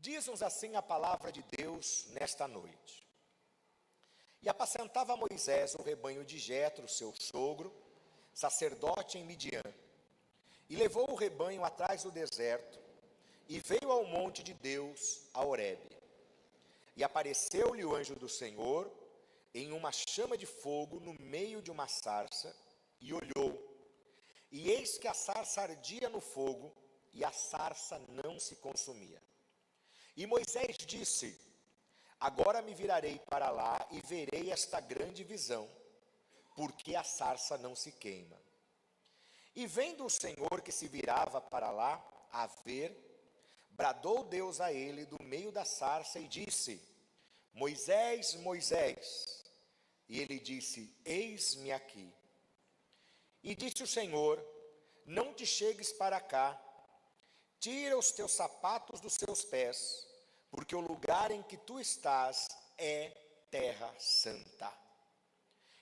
Diz-nos assim a palavra de Deus nesta noite. E apacentava Moisés o rebanho de Jetro, seu sogro, sacerdote em Midian. E levou o rebanho atrás do deserto, e veio ao monte de Deus, a Horebe. E apareceu-lhe o anjo do Senhor, em uma chama de fogo no meio de uma sarça, e olhou. E eis que a sarça ardia no fogo, e a sarça não se consumia. E Moisés disse: agora me virarei para lá e verei esta grande visão, porque a sarça não se queima. E vendo o Senhor que se virava para lá a ver, bradou Deus a ele do meio da sarça e disse: Moisés, Moisés. E ele disse: eis-me aqui. E disse o Senhor: não te chegues para cá, tira os teus sapatos dos seus pés, porque o lugar em que tu estás é terra santa.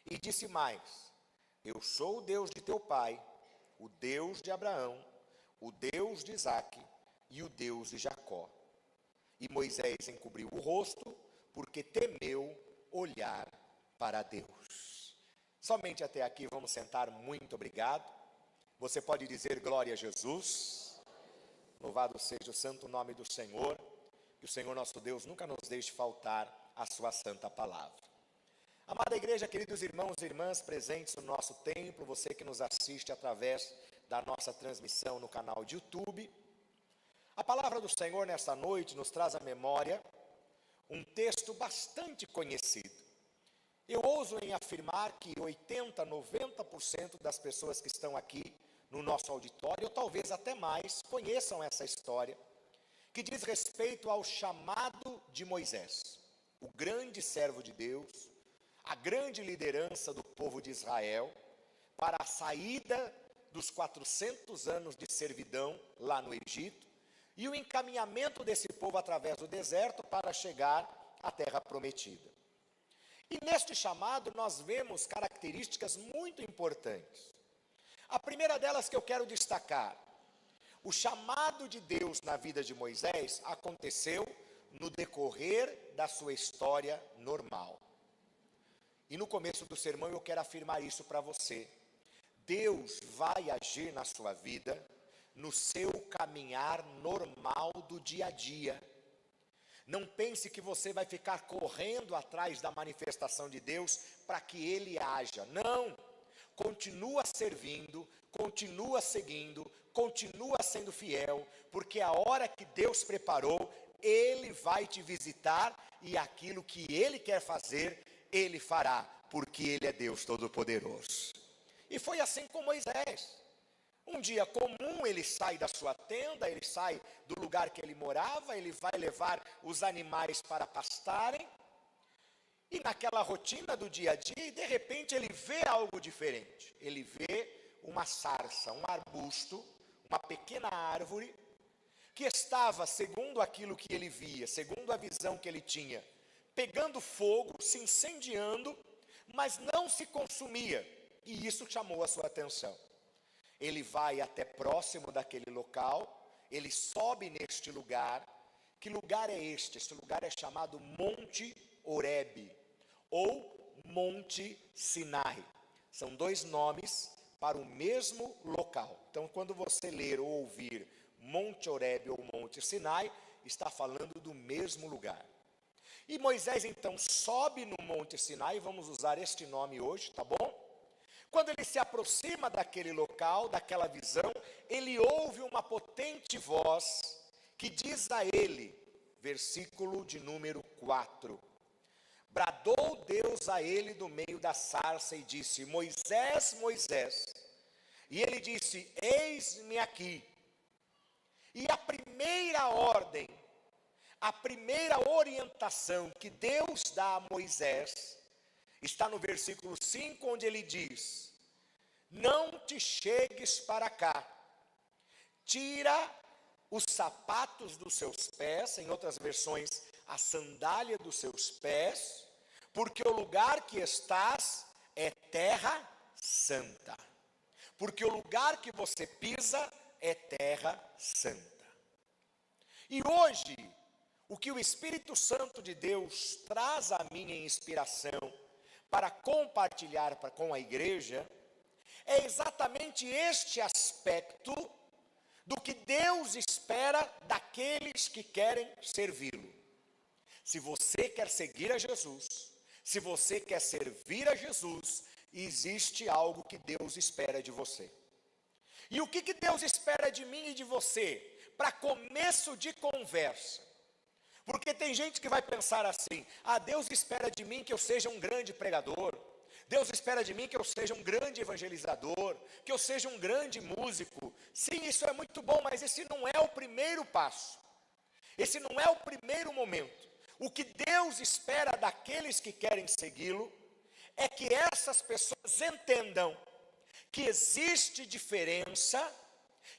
E disse mais: eu sou o Deus de teu pai, o Deus de Abraão, o Deus de Isaque e o Deus de Jacó. E Moisés encobriu o rosto, porque temeu olhar para Deus. Somente até aqui, vamos sentar. Muito obrigado. Você pode dizer glória a Jesus. Louvado seja o santo nome do Senhor. Que o Senhor nosso Deus nunca nos deixe faltar a sua santa palavra. Amada igreja, queridos irmãos e irmãs presentes no nosso templo, você que nos assiste através da nossa transmissão no canal de YouTube, a palavra do Senhor nesta noite nos traz à memória um texto bastante conhecido. Eu ouso em afirmar que 80%, 90% das pessoas que estão aqui no nosso auditório, ou talvez até mais, conheçam essa história, que diz respeito ao chamado de Moisés, o grande servo de Deus, a grande liderança do povo de Israel, para a saída dos 400 anos de servidão lá no Egito, e o encaminhamento desse povo através do deserto para chegar à terra prometida. E neste chamado nós vemos características muito importantes. A primeira delas que eu quero destacar: o chamado de Deus na vida de Moisés aconteceu no decorrer da sua história normal. E no começo do sermão eu quero afirmar isso para você. Deus vai agir na sua vida no seu caminhar normal do dia a dia. Não pense que você vai ficar correndo atrás da manifestação de Deus para que Ele haja. Não! Continua servindo, continua seguindo, continua sendo fiel, porque a hora que Deus preparou, Ele vai te visitar e aquilo que Ele quer fazer, Ele fará, porque Ele é Deus Todo-Poderoso. E foi assim com Moisés. Um dia comum, ele sai da sua tenda, ele sai do lugar que ele morava, ele vai levar os animais para pastarem, e naquela rotina do dia a dia, de repente ele vê algo diferente. Ele vê uma sarça, um arbusto, uma pequena árvore, que estava, segundo aquilo que ele via, segundo a visão que ele tinha, pegando fogo, se incendiando, mas não se consumia, e isso chamou a sua atenção. Ele vai até próximo daquele local, ele sobe neste lugar. Que lugar é este? Este lugar é chamado Monte Horebe, ou Monte Sinai. São dois nomes para o mesmo local. Então, quando você ler ou ouvir Monte Horebe ou Monte Sinai, está falando do mesmo lugar. E Moisés então sobe no Monte Sinai, vamos usar este nome hoje, tá bom? Quando ele se aproxima daquele local, daquela visão, ele ouve uma potente voz que diz a ele, versículo de número 4, bradou Deus a ele do meio da sarça e disse: Moisés, Moisés. E ele disse: eis-me aqui. E a primeira ordem, a primeira orientação que Deus dá a Moisés, está no versículo 5, onde ele diz: não te chegues para cá, tira os sapatos dos seus pés, em outras versões, a sandália dos seus pés, porque o lugar que estás é terra santa. Porque o lugar que você pisa é terra santa. E hoje, o que o Espírito Santo de Deus traz a mim em inspiração para compartilhar com a igreja, é exatamente este aspecto do que Deus espera daqueles que querem servi-lo. Se você quer seguir a Jesus, se você quer servir a Jesus, existe algo que Deus espera de você. E o que Deus espera de mim e de você? Para começo de conversa. Porque tem gente que vai pensar assim: Deus espera de mim que eu seja um grande pregador, Deus espera de mim que eu seja um grande evangelizador, que eu seja um grande músico. Sim, isso é muito bom, mas esse não é o primeiro passo, esse não é o primeiro momento. O que Deus espera daqueles que querem segui-lo, é que essas pessoas entendam que existe diferença,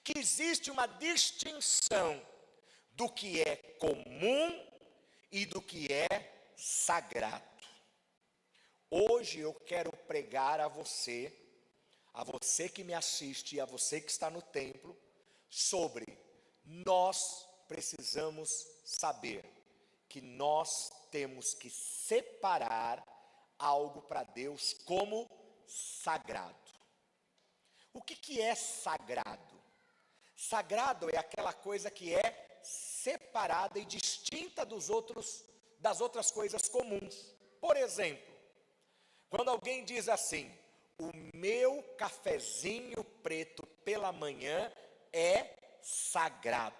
que existe uma distinção do que é comum e do que é sagrado. Hoje eu quero pregar a você que me assiste e a você que está no templo, sobre nós precisamos saber que nós temos que separar algo para Deus como sagrado. O que é sagrado? Sagrado é aquela coisa que é separada e distinta das outras coisas comuns. Por exemplo, quando alguém diz assim: o meu cafezinho preto pela manhã é sagrado.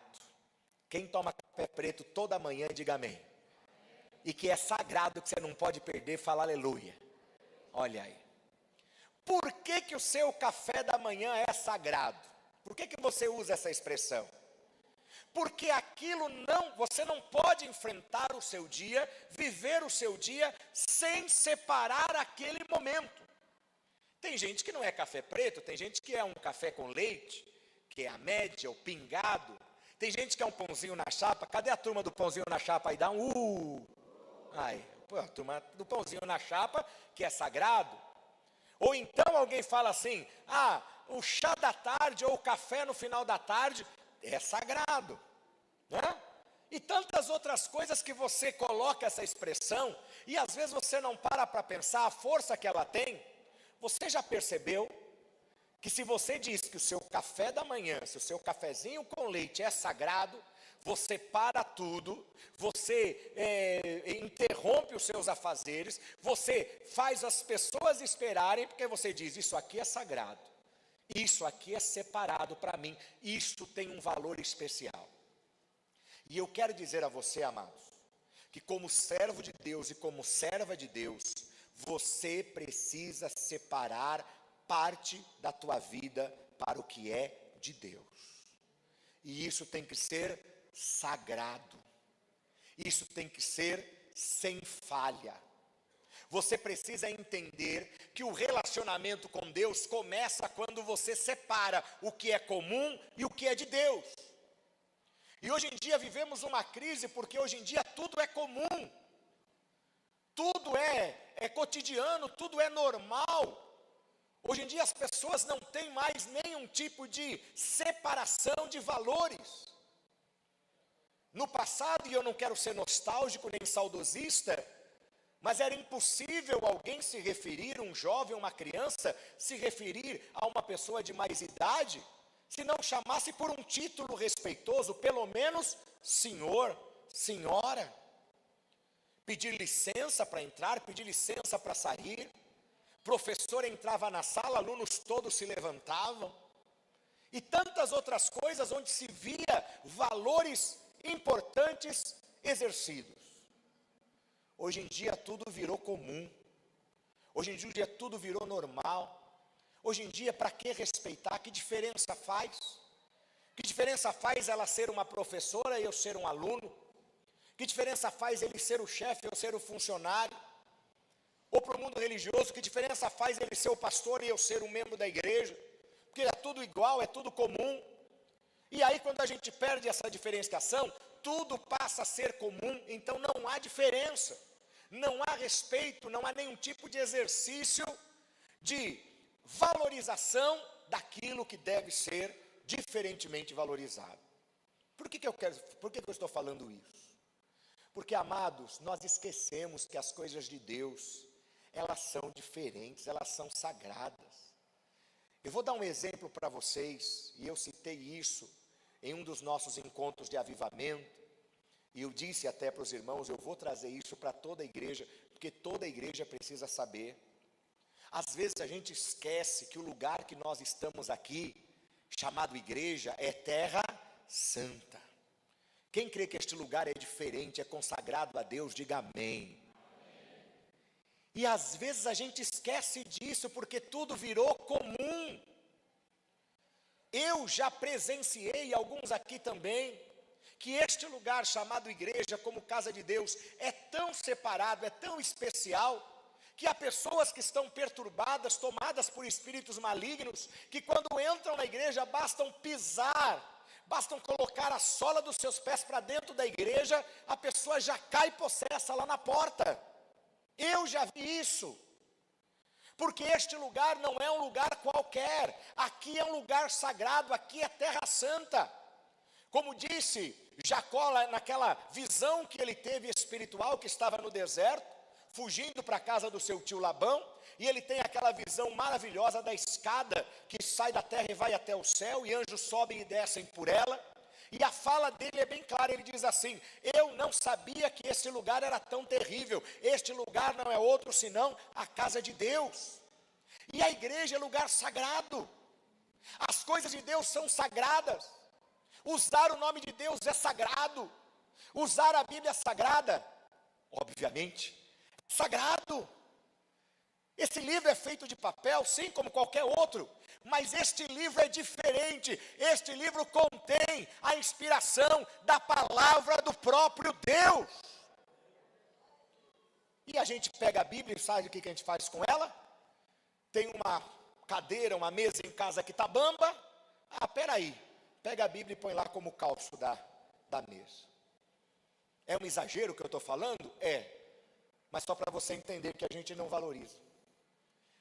Quem toma café preto toda manhã, diga amém. E que é sagrado, que você não pode perder, fala aleluia. Olha aí. Por que o seu café da manhã é sagrado? Por que você usa essa expressão? Porque você não pode enfrentar o seu dia, viver o seu dia, sem separar aquele momento. Tem gente que não é café preto, tem gente que é um café com leite, que é a média, o pingado. Tem gente que é um pãozinho na chapa. Cadê a turma do pãozinho na chapa? Aí dá um a turma do pãozinho na chapa, que é sagrado. Ou então alguém fala assim: o chá da tarde ou o café no final da tarde é sagrado, né? E tantas outras coisas que você coloca essa expressão, e às vezes você não para pensar a força que ela tem. Você já percebeu que se você diz que o seu café da manhã, se o seu cafezinho com leite é sagrado, você para tudo, você interrompe os seus afazeres, você faz as pessoas esperarem, porque você diz: isso aqui é sagrado, isso aqui é separado para mim, isso tem um valor especial. E eu quero dizer a você, amados, que como servo de Deus e como serva de Deus, você precisa separar parte da tua vida para o que é de Deus. E isso tem que ser sagrado. Isso tem que ser sem falha. Você precisa entender que o relacionamento com Deus começa quando você separa o que é comum e o que é de Deus. E hoje em dia vivemos uma crise, porque hoje em dia tudo é comum, tudo é cotidiano, tudo é normal. Hoje em dia as pessoas não têm mais nenhum tipo de separação de valores. No passado, e eu não quero ser nostálgico nem saudosista, mas era impossível alguém se referir, um jovem, uma criança, se referir a uma pessoa de mais idade, se não chamasse por um título respeitoso, pelo menos senhor, senhora. Pedir licença para entrar, pedir licença para sair. Professor entrava na sala, alunos todos se levantavam. E tantas outras coisas onde se via valores importantes exercidos. Hoje em dia tudo virou comum. Hoje em dia tudo virou normal. Hoje em dia, para que respeitar? Que diferença faz? Que diferença faz ela ser uma professora e eu ser um aluno? Que diferença faz ele ser o chefe e eu ser o funcionário? Ou para o mundo religioso, que diferença faz ele ser o pastor e eu ser um membro da igreja? Porque é tudo igual, é tudo comum. E aí quando a gente perde essa diferenciação, tudo passa a ser comum, então não há diferença. Não há respeito, não há nenhum tipo de exercício de valorização daquilo que deve ser diferentemente valorizado. Por que eu estou falando isso? Porque, amados, nós esquecemos que as coisas de Deus, elas são diferentes, elas são sagradas. Eu vou dar um exemplo para vocês, e eu citei isso em um dos nossos encontros de avivamento, e eu disse até para os irmãos, eu vou trazer isso para toda a igreja, porque toda a igreja precisa saber. Às vezes a gente esquece que o lugar que nós estamos aqui, chamado igreja, é terra santa. Quem crê que este lugar é diferente, é consagrado a Deus, diga amém. E às vezes a gente esquece disso, porque tudo virou comum. Eu já presenciei, alguns aqui também, que este lugar chamado igreja, como casa de Deus, é tão separado, é tão especial, que há pessoas que estão perturbadas, tomadas por espíritos malignos, que quando entram na igreja bastam colocar a sola dos seus pés para dentro da igreja, a pessoa já cai possessa lá na porta. Eu já vi isso. Porque este lugar não é um lugar qualquer, aqui é um lugar sagrado, aqui é terra santa. Como disse Jacó naquela visão que ele teve espiritual, que estava no deserto, fugindo para a casa do seu tio Labão, e ele tem aquela visão maravilhosa da escada, que sai da terra e vai até o céu, e anjos sobem e descem por ela, e a fala dele é bem clara, ele diz assim, eu não sabia que esse lugar era tão terrível, este lugar não é outro senão a casa de Deus, e a igreja é lugar sagrado, as coisas de Deus são sagradas, usar o nome de Deus é sagrado, usar a Bíblia é sagrada, obviamente, é sagrado. Esse livro é feito de papel, sim, como qualquer outro, mas este livro é diferente, este livro contém a inspiração da palavra do próprio Deus. E a gente pega a Bíblia e sabe o que a gente faz com ela? Tem uma cadeira, uma mesa em casa que está bamba, peraí, pega a Bíblia e põe lá como calço da mesa. É um exagero o que eu estou falando? É, mas só para você entender que a gente não valoriza.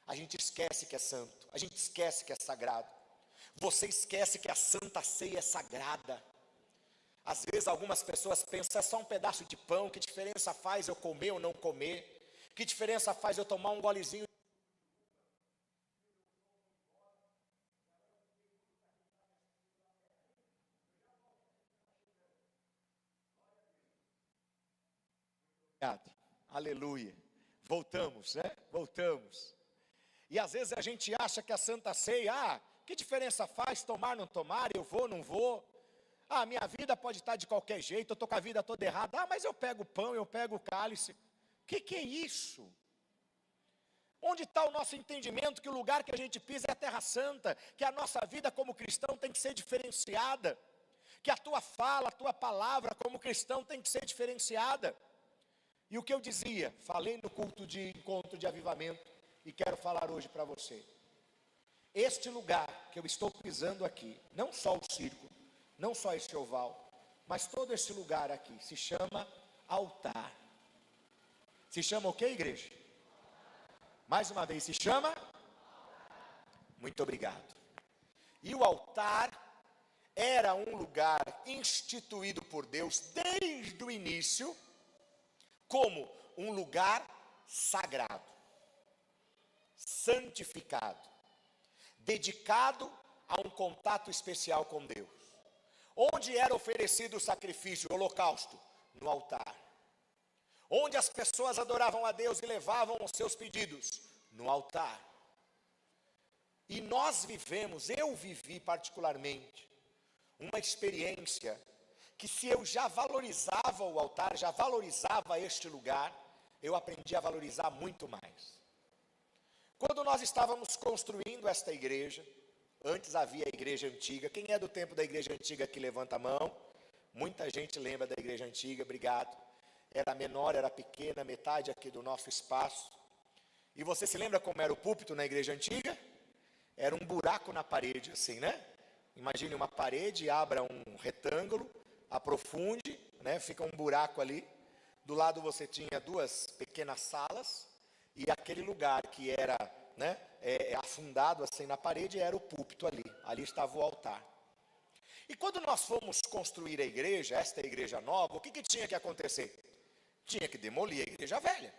A gente esquece que é santo, a gente esquece que é sagrado. Você esquece que a Santa Ceia é sagrada. Às vezes algumas pessoas pensam, é só um pedaço de pão, que diferença faz eu comer ou não comer? Que diferença faz eu tomar um golezinho? Aleluia. Voltamos, né? Voltamos. E às vezes a gente acha que a Santa Ceia, que diferença faz tomar, não tomar, eu vou, não vou. Minha vida pode estar de qualquer jeito, eu estou com a vida toda errada. Mas eu pego o pão, eu pego o cálice. Que é isso? Onde está o nosso entendimento que o lugar que a gente pisa é a terra santa, que a nossa vida como cristão tem que ser diferenciada, que a tua fala, a tua palavra como cristão tem que ser diferenciada. E o que eu dizia, falei no culto de encontro de avivamento, e quero falar hoje para você. Este lugar que eu estou pisando aqui, não só o círculo, não só esse oval, mas todo esse lugar aqui, se chama altar. Se chama o que, igreja? Mais uma vez, se chama? Muito obrigado. E o altar era um lugar instituído por Deus desde o início, como um lugar sagrado, santificado, dedicado a um contato especial com Deus. Onde era oferecido o sacrifício, o holocausto? No altar. Onde as pessoas adoravam a Deus e levavam os seus pedidos? No altar. E nós vivemos, eu vivi particularmente, uma experiência que se eu já valorizava o altar, já valorizava este lugar, eu aprendi a valorizar muito mais. Quando nós estávamos construindo esta igreja, antes havia a igreja antiga, quem é do tempo da igreja antiga aqui levanta a mão, muita gente lembra da igreja antiga, obrigado, era menor, era pequena, metade aqui do nosso espaço, e você se lembra como era o púlpito na igreja antiga? Era um buraco na parede assim, né? Imagine uma parede, abra um retângulo, aprofunde, né? Fica um buraco ali, do lado você tinha duas pequenas salas, e aquele lugar que era, né, afundado assim na parede, era o púlpito ali estava o altar. E quando nós fomos construir a igreja, esta igreja nova, o que tinha que acontecer? Tinha que demolir a igreja velha.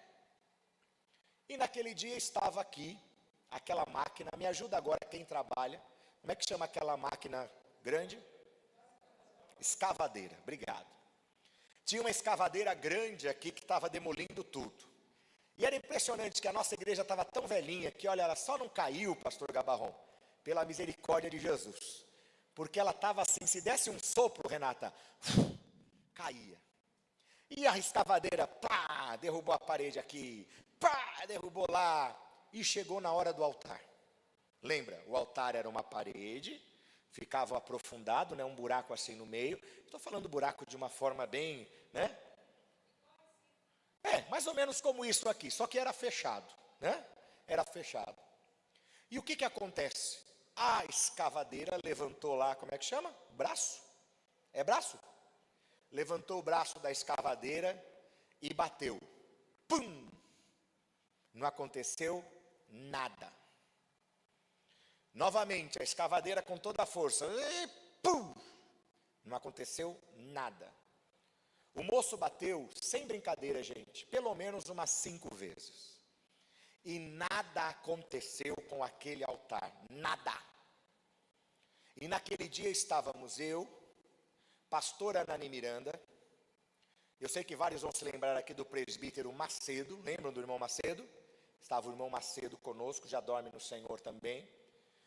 E naquele dia estava aqui, aquela máquina, me ajuda agora quem trabalha, como é que chama aquela máquina grande? Escavadeira, obrigado. Tinha uma escavadeira grande aqui que estava demolindo tudo. E era impressionante que a nossa igreja estava tão velhinha que, olha, ela só não caiu, pastor Gabarron, pela misericórdia de Jesus. Porque ela estava assim, se desse um sopro, Renata, caía. E a escavadeira, pá, derrubou a parede aqui, pá, derrubou lá, e chegou na hora do altar. Lembra, o altar era uma parede, ficava aprofundado, né, um buraco assim no meio. Estou falando buraco de uma forma bem, né? Mais ou menos como isso aqui, só que era fechado, né? Era fechado. E o que acontece? A escavadeira levantou lá, como é que chama? Braço? É braço? Levantou o braço da escavadeira e bateu. Pum! Não aconteceu nada. Novamente, a escavadeira com toda a força. E pum! Não aconteceu nada. O moço bateu, sem brincadeira, gente, pelo menos umas 5 vezes. E nada aconteceu com aquele altar. Nada. E naquele dia estávamos eu, pastor Anani Miranda. Eu sei que vários vão se lembrar aqui do presbítero Macedo. Lembram do irmão Macedo? Estava o irmão Macedo conosco, já dorme no Senhor também.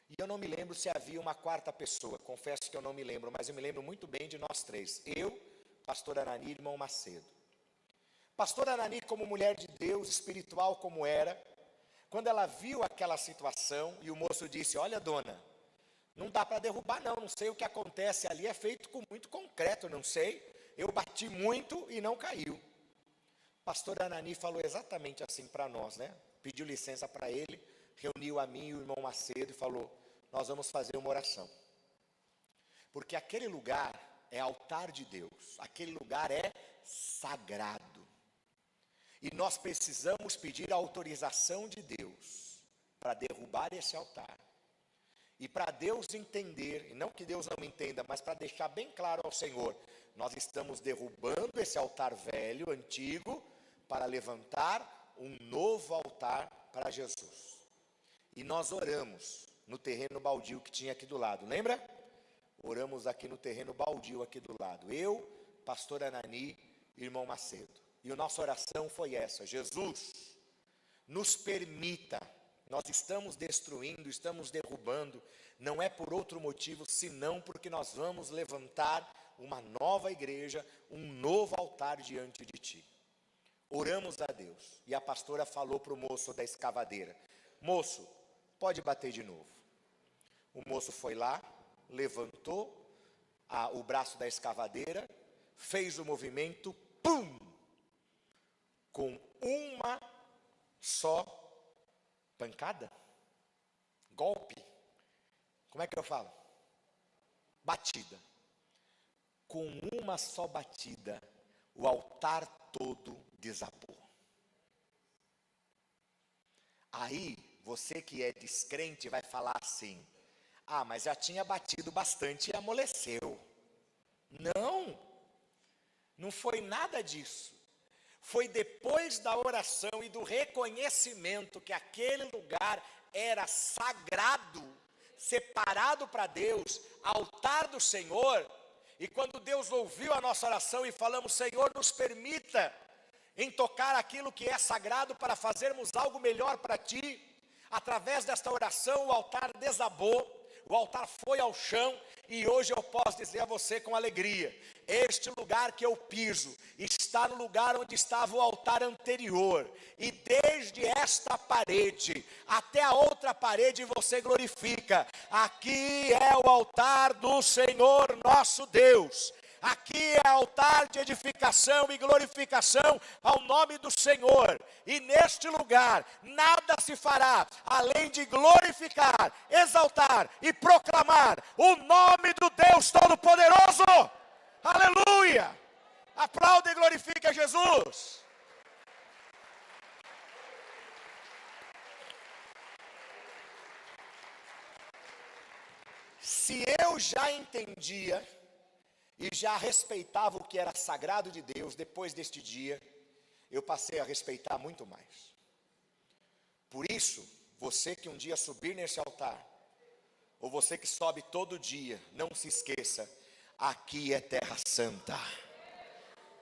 E eu não me lembro se havia uma quarta pessoa. Confesso que eu não me lembro, mas eu me lembro muito bem de nós 3. Eu, pastor Anani e irmão Macedo. Pastor Anani, como mulher de Deus, espiritual como era, quando ela viu aquela situação e o moço disse, olha dona, não dá para derrubar não sei o que acontece ali, é feito com muito concreto, não sei, eu bati muito e não caiu. Pastor Anani falou exatamente assim para nós, né? Pediu licença para ele, reuniu a mim e o irmão Macedo e falou, nós vamos fazer uma oração. Porque aquele lugar é altar de Deus, aquele lugar é sagrado. E nós precisamos pedir a autorização de Deus para derrubar esse altar. E para Deus entender, e não que Deus não entenda, mas para deixar bem claro ao Senhor, nós estamos derrubando esse altar velho, antigo, para levantar um novo altar para Jesus. E nós oramos no terreno baldio que tinha aqui do lado, lembra? Oramos aqui no terreno baldio aqui do lado. Eu, pastor Anani e irmão Macedo. E a nossa oração foi essa: Jesus, nos permita, nós estamos destruindo, estamos derrubando, não é por outro motivo, senão porque nós vamos levantar uma nova igreja, um novo altar diante de Ti. Oramos a Deus, e a pastora falou para o moço da escavadeira, moço, pode bater de novo. O moço foi lá, levantou o braço da escavadeira, fez o movimento, pum! Com uma só pancada, golpe, como é que eu falo? Batida. Com uma só batida, o altar todo desabou. Aí, você que é descrente vai falar assim, mas já tinha batido bastante e amoleceu. Não foi nada disso. Foi depois da oração e do reconhecimento que aquele lugar era sagrado, separado para Deus, altar do Senhor. E quando Deus ouviu a nossa oração e falamos, Senhor, nos permita em tocar aquilo que é sagrado para fazermos algo melhor para Ti. Através desta oração o altar desabou, o altar foi ao chão e hoje eu posso dizer a você com alegria, este lugar que eu piso está no lugar onde estava o altar anterior, e desde esta parede até a outra parede você glorifica, aqui é o altar do Senhor nosso Deus. Aqui é altar de edificação e glorificação ao nome do Senhor. E neste lugar nada se fará além de glorificar, exaltar e proclamar o nome do Deus Todo-Poderoso. Aleluia! Aplauda e glorifica Jesus. Se eu já entendia e já respeitava o que era sagrado de Deus depois deste dia, eu passei a respeitar muito mais. Por isso, você que um dia subir nesse altar, ou você que sobe todo dia, não se esqueça, aqui é terra santa.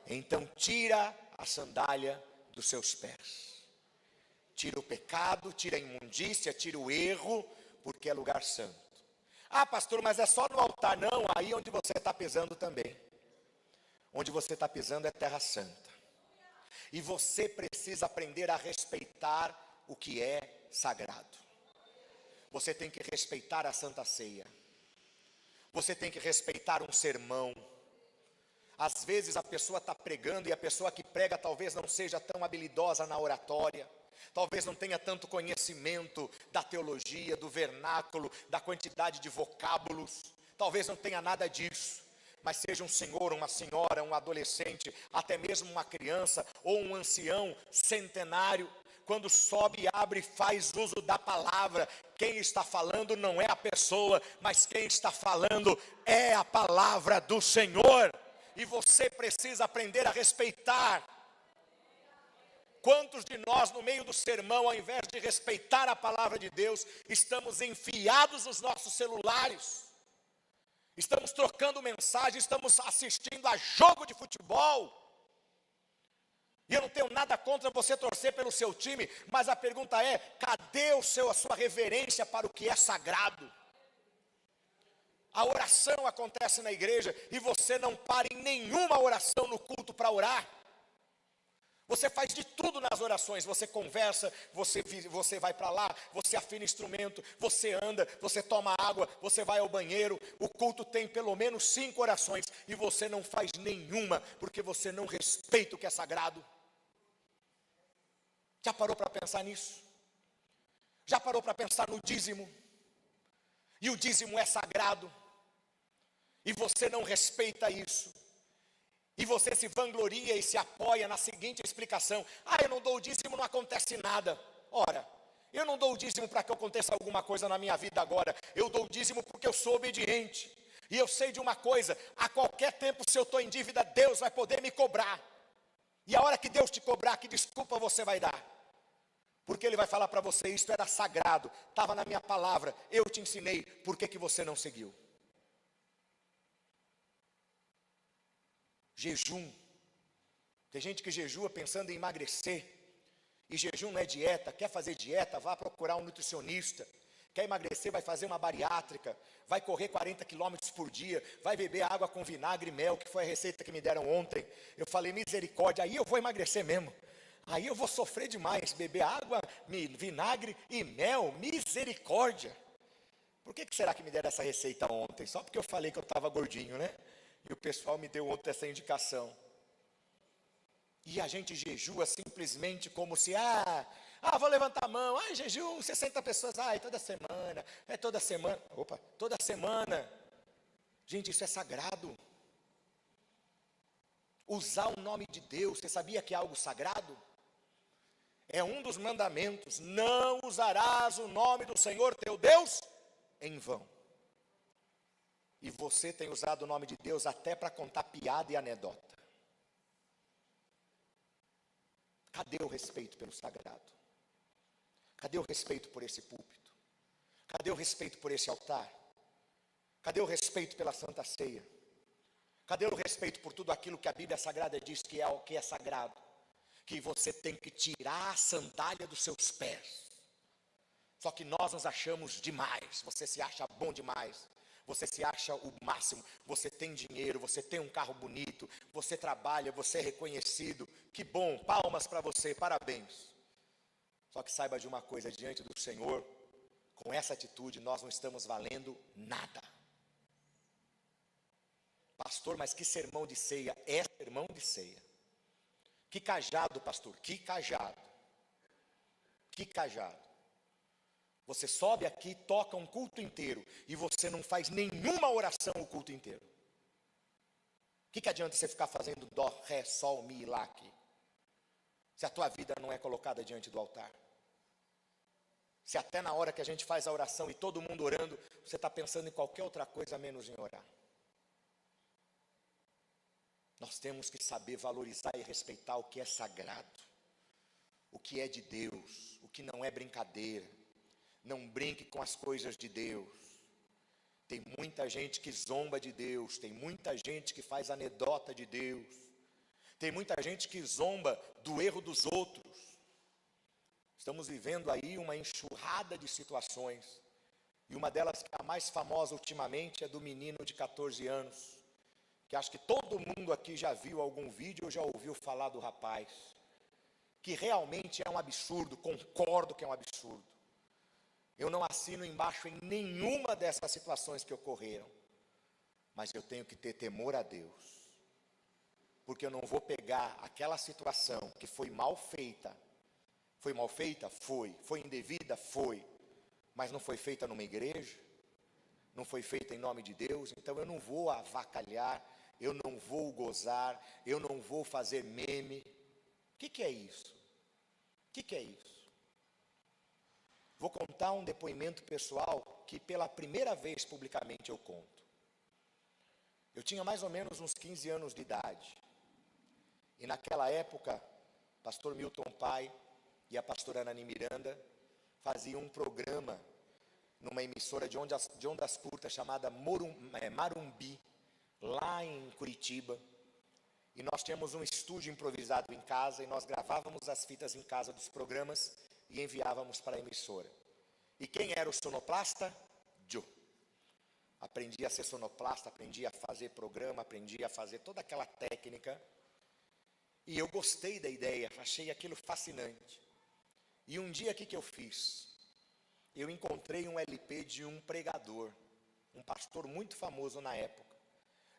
Então tira a sandália dos seus pés. Tira o pecado, tira a imundícia, tira o erro, porque é lugar santo. Ah, pastor, mas é só no altar. Não, aí onde você está pisando também. Onde você está pisando é terra santa. E você precisa aprender a respeitar o que é sagrado. Você tem que respeitar a Santa Ceia. Você tem que respeitar um sermão. Às vezes a pessoa está pregando e a pessoa que prega talvez não seja tão habilidosa na oratória. Talvez não tenha tanto conhecimento da teologia, do vernáculo, da quantidade de vocábulos. Talvez não tenha nada disso. Mas seja um senhor, uma senhora, um adolescente, até mesmo uma criança ou um ancião centenário, quando sobe, abre e faz uso da palavra, quem está falando não é a pessoa, mas quem está falando é a palavra do Senhor. E você precisa aprender a respeitar. Quantos de nós no meio do sermão, ao invés de respeitar a palavra de Deus, estamos enfiados nos nossos celulares? Estamos trocando mensagem, estamos assistindo a jogo de futebol. E eu não tenho nada contra você torcer pelo seu time, mas a pergunta é, cadê a sua reverência para o que é sagrado? A oração acontece na igreja e você não para em nenhuma oração no culto para orar. Você faz de tudo nas orações, você conversa, você vai para lá, você afina instrumento, você anda, você toma água, você vai ao banheiro. O culto tem pelo menos 5 orações e você não faz nenhuma, porque você não respeita o que é sagrado. Já parou para pensar nisso? Já parou para pensar no dízimo? E o dízimo é sagrado, e você não respeita isso. E você se vangloria e se apoia na seguinte explicação: ah, eu não dou o dízimo, não acontece nada. Ora, eu não dou o dízimo para que aconteça alguma coisa na minha vida agora. Eu dou o dízimo porque eu sou obediente. E eu sei de uma coisa: a qualquer tempo, se eu estou em dívida, Deus vai poder me cobrar. E a hora que Deus te cobrar, que desculpa você vai dar? Porque Ele vai falar para você: isto era sagrado, estava na minha palavra, eu te ensinei, por que você não seguiu? Jejum. Tem gente que jejua pensando em emagrecer. E jejum não é dieta. Quer fazer dieta? Vá procurar um nutricionista. Quer emagrecer? Vai fazer uma bariátrica. Vai correr 40 quilômetros por dia. Vai beber água com vinagre e mel, que foi a receita que me deram ontem. Eu falei, misericórdia, aí eu vou emagrecer mesmo. Aí eu vou sofrer demais. Beber água, vinagre e mel, misericórdia. Por que será que me deram essa receita ontem? Só porque eu falei que eu estava gordinho, né? E o pessoal me deu ontem essa indicação. E a gente jejua simplesmente como se, vou levantar a mão, jejum, 60 pessoas, é toda semana, toda semana. Gente, isso é sagrado. Usar o nome de Deus, você sabia que é algo sagrado? É um dos mandamentos: não usarás o nome do Senhor teu Deus em vão. E você tem usado o nome de Deus até para contar piada e anedota. Cadê o respeito pelo sagrado? Cadê o respeito por esse púlpito? Cadê o respeito por esse altar? Cadê o respeito pela Santa Ceia? Cadê o respeito por tudo aquilo que a Bíblia Sagrada diz que é o que é sagrado? Que você tem que tirar a sandália dos seus pés. Só que nós nos achamos demais. Você se acha bom demais. Você se acha o máximo, você tem dinheiro, você tem um carro bonito, você trabalha, você é reconhecido. Que bom, palmas para você, parabéns. Só que saiba de uma coisa, diante do Senhor, com essa atitude nós não estamos valendo nada. Pastor, mas que sermão de ceia? É sermão de ceia. Que cajado, pastor, que cajado. Que cajado. Você sobe aqui, toca um culto inteiro e você não faz nenhuma oração o culto inteiro. O que adianta você ficar fazendo dó, ré, sol, mi, lá aqui? Se a tua vida não é colocada diante do altar. Se até na hora que a gente faz a oração e todo mundo orando, você está pensando em qualquer outra coisa menos em orar. Nós temos que saber valorizar e respeitar o que é sagrado, o que é de Deus, o que não é brincadeira. Não brinque com as coisas de Deus. Tem muita gente que zomba de Deus, tem muita gente que faz anedota de Deus, tem muita gente que zomba do erro dos outros. Estamos vivendo aí uma enxurrada de situações, e uma delas, que é a mais famosa ultimamente, é do menino de 14 anos, que acho que todo mundo aqui já viu algum vídeo ou já ouviu falar do rapaz, que realmente é um absurdo, concordo que é um absurdo. Eu não assino embaixo em nenhuma dessas situações que ocorreram, mas eu tenho que ter temor a Deus, porque eu não vou pegar aquela situação que foi mal feita. Foi mal feita? Foi indevida? Foi, mas não foi feita numa igreja, não foi feita em nome de Deus. Então eu não vou avacalhar, eu não vou gozar, eu não vou fazer meme. O que é isso? O que é isso? Vou contar um depoimento pessoal que pela primeira vez publicamente eu conto. Eu tinha mais ou menos uns 15 anos de idade, e naquela época, pastor Milton Pai e a pastora Anani Miranda faziam um programa numa emissora de ondas curtas chamada Marumbi, lá em Curitiba. E nós tínhamos um estúdio improvisado em casa, e nós gravávamos as fitas em casa dos programas e enviávamos para a emissora. E quem era o sonoplasta? Joe. Aprendi a ser sonoplasta, aprendi a fazer programa, aprendi a fazer toda aquela técnica. E eu gostei da ideia, achei aquilo fascinante. E um dia, o que eu fiz? Eu encontrei um LP de um pregador, um pastor muito famoso na época.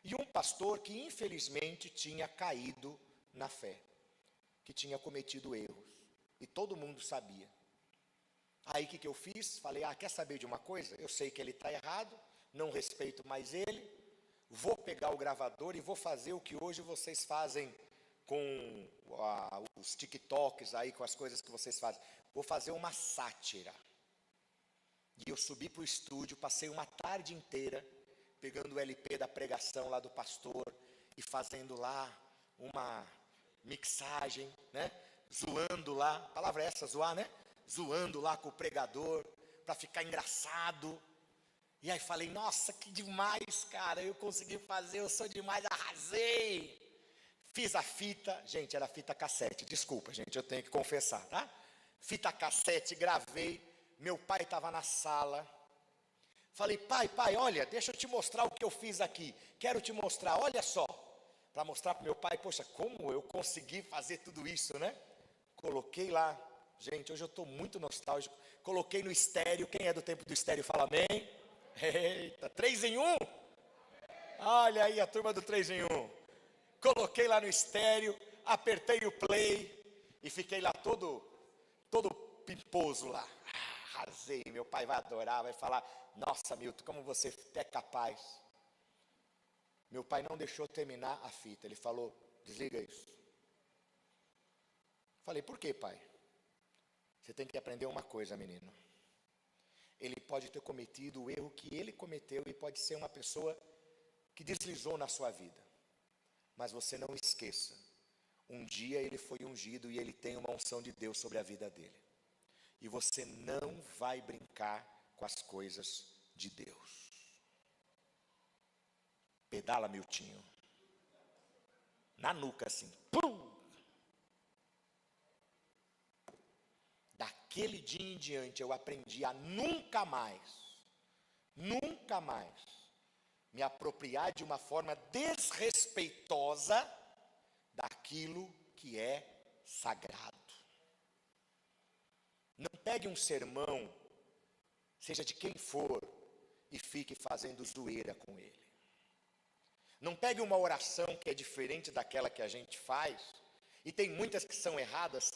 E um pastor que infelizmente tinha caído na fé, que tinha cometido erros, e todo mundo sabia. Aí o que eu fiz? Falei, quer saber de uma coisa? Eu sei que ele está errado, não respeito mais ele, vou pegar o gravador e vou fazer o que hoje vocês fazem com os TikToks aí, com as coisas que vocês fazem. Vou fazer uma sátira. E eu subi para o estúdio, passei uma tarde inteira pegando o LP da pregação lá do pastor e fazendo lá uma mixagem, né? Zoando lá, a palavra é essa, zoar, né? Zoando lá com o pregador, para ficar engraçado. E aí falei, nossa, que demais, cara, eu consegui fazer, eu sou demais, arrasei. Fiz a fita, gente, era fita cassete, desculpa, gente, eu tenho que confessar, tá? Fita cassete, gravei, meu pai estava na sala. Falei, pai, olha, deixa eu te mostrar o que eu fiz aqui. Quero te mostrar, olha só. Para mostrar para meu pai, poxa, como eu consegui fazer tudo isso, né? Coloquei lá, gente, hoje eu estou muito nostálgico. Coloquei no estéreo, quem é do tempo do estéreo fala amém. Eita, 3 em 1? Olha aí a turma do 3 em 1. Coloquei lá no estéreo, apertei o play e fiquei lá todo pimposo lá. Arrasei, meu pai vai adorar, vai falar, nossa Milton, como você é capaz. Meu pai não deixou terminar a fita, ele falou, desliga isso. Falei, por quê, pai? Você tem que aprender uma coisa, menino. Ele pode ter cometido o erro que ele cometeu e pode ser uma pessoa que deslizou na sua vida. Mas você não esqueça, um dia ele foi ungido e ele tem uma unção de Deus sobre a vida dele. E você não vai brincar com as coisas de Deus. Pedala, Miltinho. Na nuca assim. Pum! Daquele dia em diante eu aprendi a nunca mais me apropriar de uma forma desrespeitosa daquilo que é sagrado. Não pegue um sermão, seja de quem for, e fique fazendo zoeira com ele. Não pegue uma oração que é diferente daquela que a gente faz, e tem muitas que são erradas,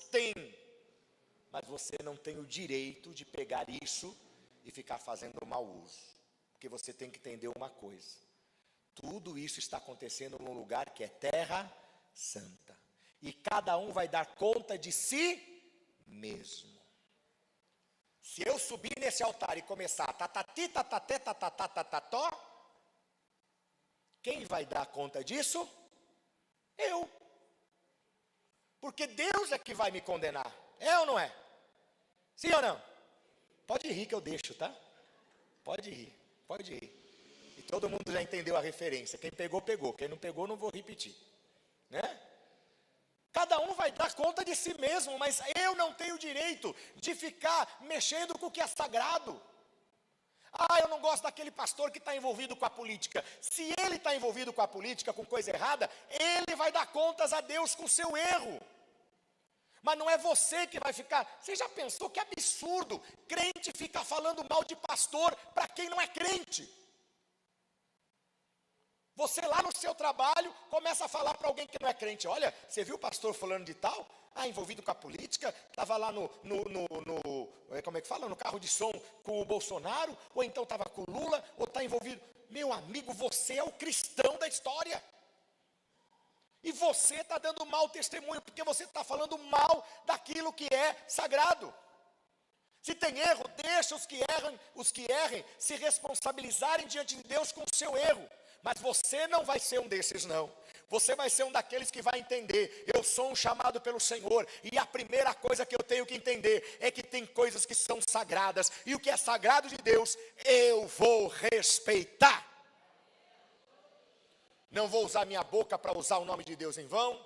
mas você não tem o direito de pegar isso e ficar fazendo mau uso, porque você tem que entender uma coisa, tudo isso está acontecendo num lugar que é terra santa, e cada um vai dar conta de si mesmo. Se eu subir nesse altar e começar tatati, tatatê, tatatá, tatató, quem vai dar conta disso? Eu. Porque Deus é que vai me condenar. É ou não é? Sim ou não? Pode rir que eu deixo, tá? Pode rir, pode rir. E todo mundo já entendeu a referência. Quem pegou, pegou. Quem não pegou, não vou repetir. Né? Cada um vai dar conta de si mesmo, mas eu não tenho direito de ficar mexendo com o que é sagrado. Ah, eu não gosto daquele pastor que está envolvido com a política. Se ele está envolvido com a política, com coisa errada, ele vai dar contas a Deus com o seu erro. Mas não é você que vai ficar. Você já pensou que absurdo crente ficar falando mal de pastor para quem não é crente? Você lá no seu trabalho começa a falar para alguém que não é crente: olha, você viu o pastor fulano de tal? Ah, envolvido com a política, estava lá como é que fala? No carro de som com o Bolsonaro, ou então estava com o Lula, ou está envolvido. Meu amigo, você é o cristão da história. E você está dando mau testemunho, porque você está falando mal daquilo que é sagrado. Se tem erro, deixa os que errem se responsabilizarem diante de Deus com o seu erro. Mas você não vai ser um desses, não. Você vai ser um daqueles que vai entender: eu sou um chamado pelo Senhor, e a primeira coisa que eu tenho que entender é que tem coisas que são sagradas, e o que é sagrado de Deus, eu vou respeitar. Não vou usar minha boca para usar o nome de Deus em vão.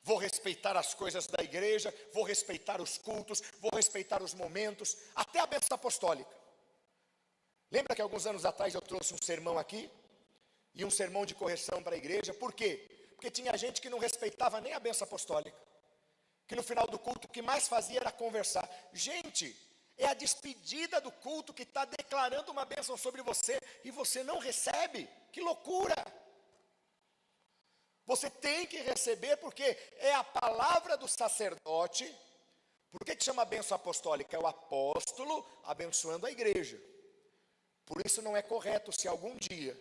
Vou respeitar as coisas da igreja, vou respeitar os cultos, vou respeitar os momentos, até a bênção apostólica. Lembra que alguns anos atrás eu trouxe um sermão aqui? E um sermão de correção para a igreja. Por quê? Porque tinha gente que não respeitava nem a bênção apostólica. Que no final do culto o que mais fazia era conversar. Gente, é a despedida do culto que está declarando uma bênção sobre você e você não recebe. Que loucura! Você tem que receber, porque é a palavra do sacerdote. Por que chama bênção apostólica? É o apóstolo abençoando a igreja. Por isso não é correto se algum dia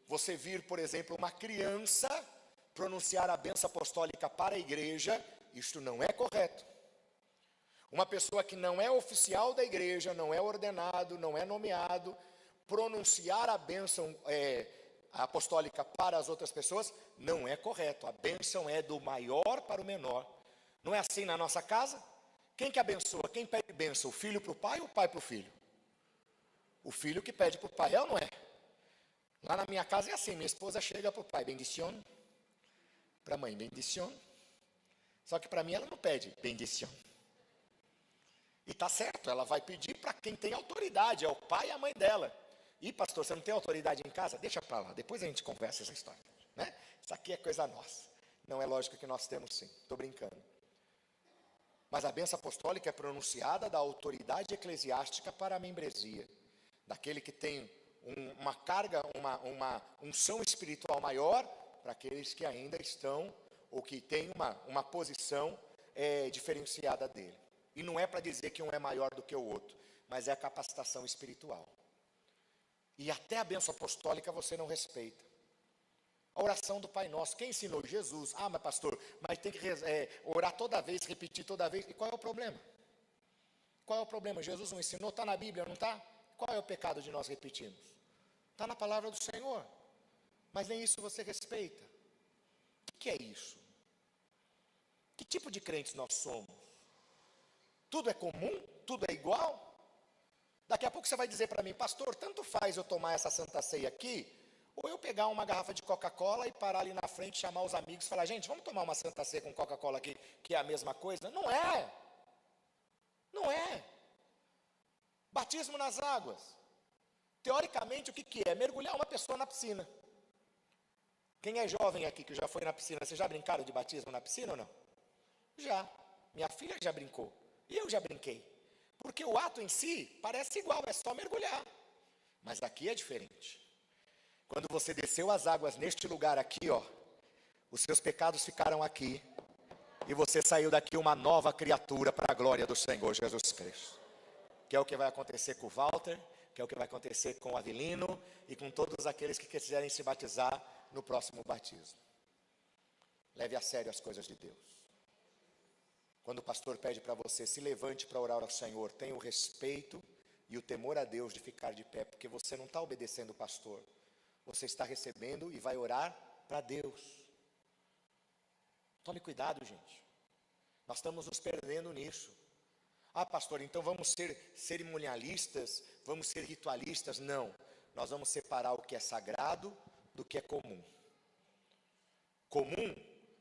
você vir, por exemplo, uma criança pronunciar a bênção apostólica para a igreja. Isto não é correto. Uma pessoa que não é oficial da igreja, não é ordenado, não é nomeado, pronunciar a bênção apostólica para as outras pessoas, não é correto. A bênção é do maior para o menor. Não é assim na nossa casa? Quem que abençoa? Quem pede bênção? O filho para o pai ou o pai para o filho? O filho que pede para o pai, é ou não é? Lá na minha casa é assim: minha esposa chega para o pai, bendición. Para a mãe, bendición. Só que para mim ela não pede, bendición. E está certo, ela vai pedir para quem tem autoridade, é o pai e a mãe dela. E pastor, você não tem autoridade em casa? Deixa para lá, depois a gente conversa essa história. Né? Isso aqui é coisa nossa. Não é lógico que nós temos, sim, estou brincando. Mas a bênção apostólica é pronunciada da autoridade eclesiástica para a membresia. Daquele que tem uma carga, uma unção espiritual maior, para aqueles que ainda estão, ou que têm uma posição diferenciada dele. E não é para dizer que um é maior do que o outro, mas é a capacitação espiritual. E até a bênção apostólica você não respeita. A oração do Pai Nosso, quem ensinou? Jesus. Ah, mas pastor, mas tem que orar toda vez, repetir toda vez. E qual é o problema? Qual é o problema? Jesus não ensinou, está na Bíblia, não está? Qual é o pecado de nós repetirmos? Está na palavra do Senhor. Mas nem isso você respeita. O que é isso? Que tipo de crentes nós somos? Tudo é comum? Tudo é igual? Daqui a pouco você vai dizer para mim: pastor, tanto faz eu tomar essa Santa Ceia aqui, ou eu pegar uma garrafa de Coca-Cola e parar ali na frente, chamar os amigos e falar: gente, vamos tomar uma Santa Ceia com Coca-Cola aqui, que é a mesma coisa? Não é. Não é. Batismo nas águas. Teoricamente, o que é? Mergulhar uma pessoa na piscina. Quem é jovem aqui que já foi na piscina, vocês já brincaram de batismo na piscina ou não? Já. Minha filha já brincou. E eu já brinquei. Porque o ato em si parece igual, é só mergulhar. Mas aqui é diferente. Quando você desceu as águas neste lugar aqui, ó, os seus pecados ficaram aqui. E você saiu daqui uma nova criatura para a glória do Senhor Jesus Cristo. Que é o que vai acontecer com o Walter, que é o que vai acontecer com o Avelino e com todos aqueles que quiserem se batizar no próximo batismo. Leve a sério as coisas de Deus. Quando o pastor pede para você, se levante para orar ao Senhor, tenha o respeito e o temor a Deus de ficar de pé, porque você não está obedecendo o pastor. Você está recebendo e vai orar para Deus. Tome cuidado, gente. Nós estamos nos perdendo nisso. Ah, pastor, então vamos ser cerimonialistas, vamos ser ritualistas? Não, nós vamos separar o que é sagrado do que é comum. Comum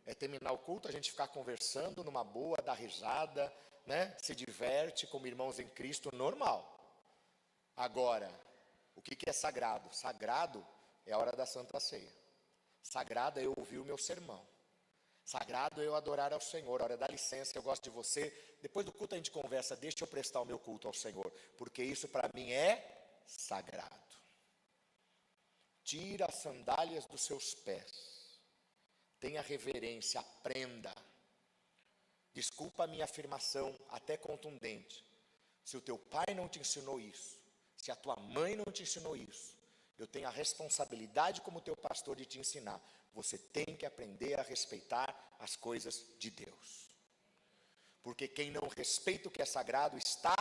é terminar o culto, a gente ficar conversando numa boa, dar risada, né? Se diverte como irmãos em Cristo, normal. Agora, o que é sagrado? Sagrado é a hora da Santa Ceia. Sagrado é eu ouvir o meu sermão. Sagrado é eu adorar ao Senhor. Olha, dá licença, eu gosto de você. Depois do culto a gente conversa, deixa eu prestar o meu culto ao Senhor, porque isso para mim é sagrado. Tira as sandálias dos seus pés. Tenha reverência, aprenda. Desculpa a minha afirmação até contundente. Se o teu pai não te ensinou isso, se a tua mãe não te ensinou isso, eu tenho a responsabilidade como teu pastor de te ensinar. Você tem que aprender a respeitar as coisas de Deus. Porque quem não respeita o que é sagrado está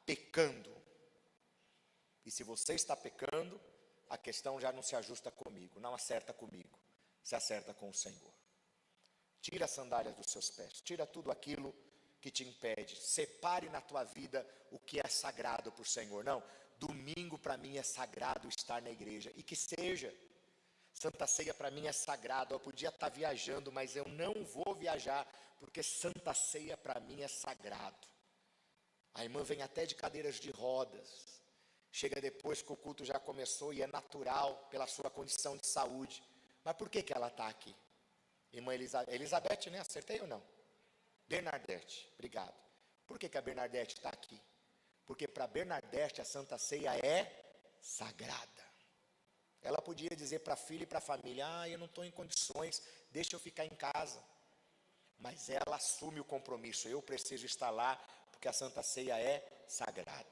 pecando. E se você está pecando, a questão já não se ajusta comigo, não acerta comigo, se acerta com o Senhor. Tira as sandálias dos seus pés, tira tudo aquilo que te impede. Separe na tua vida o que é sagrado para o Senhor. Não, domingo para mim é sagrado estar na igreja, e que seja. Santa Ceia para mim é sagrado. Eu podia estar viajando, mas eu não vou viajar, porque Santa Ceia para mim é sagrado. A irmã vem até de cadeiras de rodas, chega depois que o culto já começou, e é natural pela sua condição de saúde. Mas por que ela está aqui? Irmã Elizabeth, né? Acertei ou não? Bernadette, obrigado. Por que a Bernadette está aqui? Porque para Bernadette a Santa Ceia é sagrada. Ela podia dizer para a filha e para a família: eu não estou em condições, deixa eu ficar em casa. Mas ela assume o compromisso: eu preciso estar lá, porque a Santa Ceia é sagrada.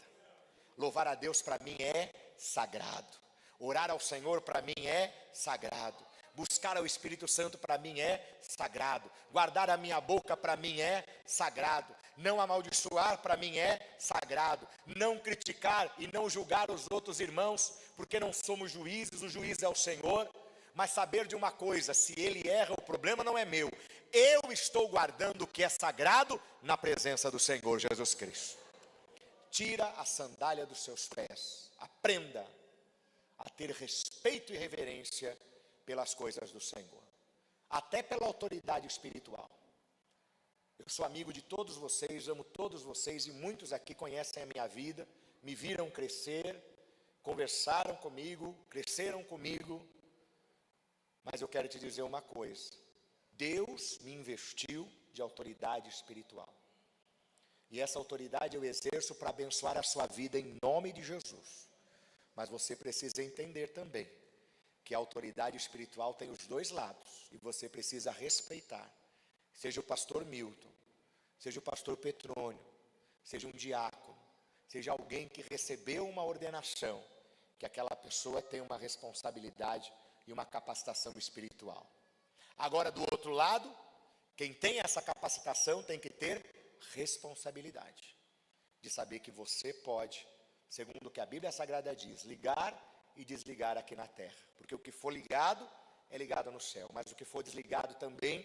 Louvar a Deus para mim é sagrado. Orar ao Senhor para mim é sagrado. Buscar ao Espírito Santo para mim é sagrado. Guardar a minha boca para mim é sagrado. Não amaldiçoar para mim é sagrado. Não criticar e não julgar os outros irmãos, porque não somos juízes, o juiz é o Senhor. Mas saber de uma coisa: se ele erra, o problema não é meu. Eu estou guardando o que é sagrado na presença do Senhor Jesus Cristo. Tira a sandália dos seus pés. Aprenda a ter respeito e reverência pelas coisas do Senhor, até pela autoridade espiritual. Eu sou amigo de todos vocês, amo todos vocês, e muitos aqui conhecem a minha vida, me viram crescer, conversaram comigo, cresceram comigo. Mas eu quero te dizer uma coisa: Deus me investiu de autoridade espiritual, e essa autoridade eu exerço para abençoar a sua vida em nome de Jesus. Mas você precisa entender também que a autoridade espiritual tem os dois lados, e você precisa respeitar. Seja o pastor Milton, seja o pastor Petrônio, seja um diácono, seja alguém que recebeu uma ordenação, que aquela pessoa tem uma responsabilidade e uma capacitação espiritual. Agora, do outro lado, quem tem essa capacitação tem que ter responsabilidade de saber que você pode, segundo o que a Bíblia Sagrada diz, ligar e desligar aqui na terra, porque o que for ligado é ligado no céu, mas o que for desligado também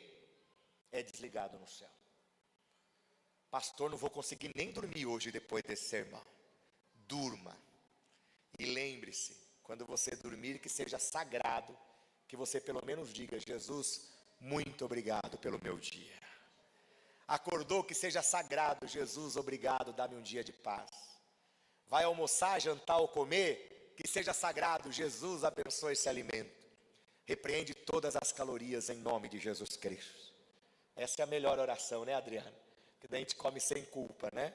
é desligado no céu. Pastor, não vou conseguir nem dormir hoje depois desse sermão. Durma, e lembre-se, quando você dormir, que seja sagrado, que você pelo menos diga: Jesus, muito obrigado pelo meu dia. Acordou, que seja sagrado: Jesus, obrigado, dá-me um dia de paz. Vai almoçar, jantar ou comer, que seja sagrado: Jesus, abençoe esse alimento. Repreende todas as calorias em nome de Jesus Cristo. Essa é a melhor oração, né, Adriana? Que daí a gente come sem culpa, né?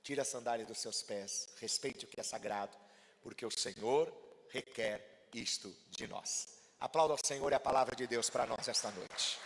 Tira a sandália dos seus pés, respeite o que é sagrado, porque o Senhor requer isto de nós. Aplauda ao Senhor e a palavra de Deus para nós esta noite.